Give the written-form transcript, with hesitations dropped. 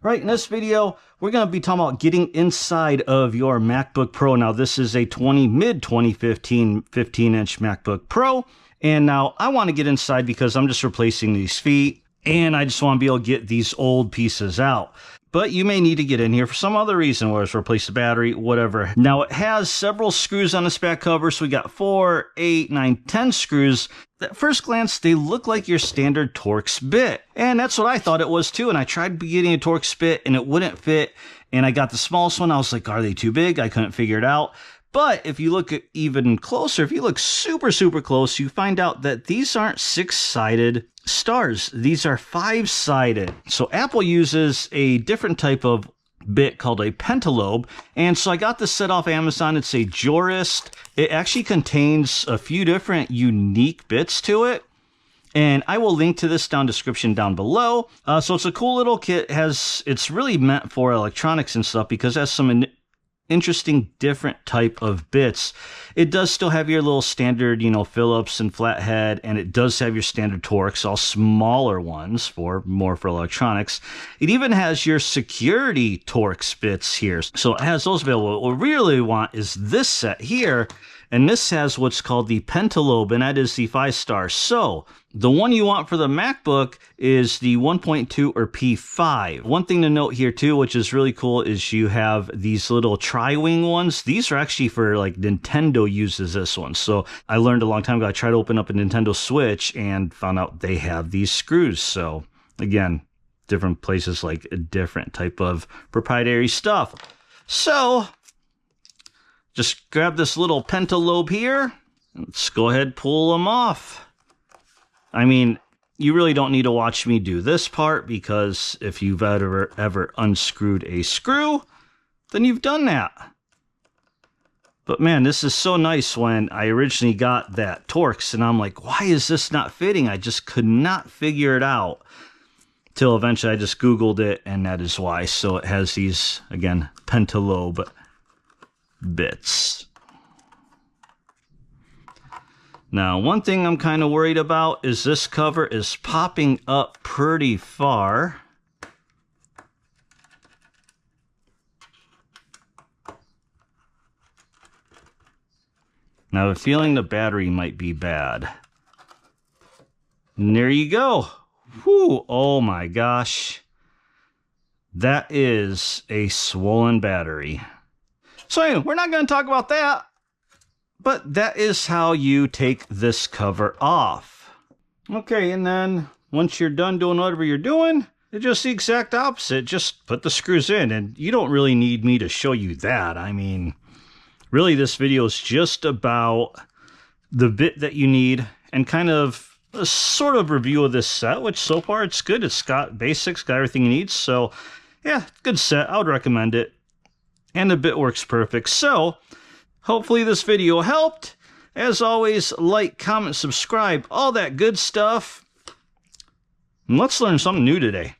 Right, in this video, we're going to be talking about getting inside of your MacBook Pro. Now, this is a mid-2015 15-inch MacBook Pro. And now I want to get inside because I'm just replacing these feet. And I just want to be able to get these old pieces out. But you may need to get in here for some other reason, whether it's replace the battery, whatever. Now, it has several screws on this back cover. So we got 4, 8, 9, 10 screws. At first glance, they look like your standard Torx bit. And that's what I thought it was too. And I tried getting a Torx bit and it wouldn't fit. And I got the smallest one. I was like, are they too big? I couldn't figure it out. But if you look even closer, if you look super, super close, you find out that these aren't 6-sided stars. These are 5-sided. So Apple uses a different type of bit called a pentalobe. And so I got this set off Amazon. It's a Jorest. It actually contains a few different unique bits to it. And I will link to this description down below. So it's a cool little kit. It's really meant for electronics and stuff because it has some interesting different type of bits. It does still have your little standard, Phillips and flathead, and it does have your standard Torx, all smaller ones more for electronics. It even has your security Torx bits here. So it has those available. What we really want is this set here, and this has what's called the pentalobe, and that is the 5-star. So the one you want for the MacBook is the 1.2 or P5. One thing to note here too, which is really cool, is you have these little tri-wing ones. These are actually for like Nintendo uses this one. So I learned a long time ago, I tried to open up a Nintendo Switch and found out they have these screws. So again, different places like a different type of proprietary stuff. So just grab this little pentalobe here. Let's go ahead, pull them off. I mean, you really don't need to watch me do this part because if you've ever unscrewed a screw, then you've done that. But man, this is so nice. When I originally got that Torx and I'm like, why is this not fitting? I just could not figure it out till eventually I just Googled it, and that is why. So it has these, again, pentalobe bits. Now, one thing I'm kind of worried about is this cover is popping up pretty far. Now, I have a feeling the battery might be bad. And there you go. Whew, oh my gosh. That is a swollen battery. So anyway, we're not going to talk about that. But that is how you take this cover off. Okay, and then once you're done doing whatever you're doing, it's just the exact opposite. Just put the screws in, and you don't really need me to show you that. I mean, really this video is just about the bit that you need and kind of a sort of review of this set, which so far it's good. It's got basics, got everything you need. So yeah, good set. I would recommend it. And the bit works perfect. So hopefully this video helped. As always, like, comment, subscribe, all that good stuff. And let's learn something new today.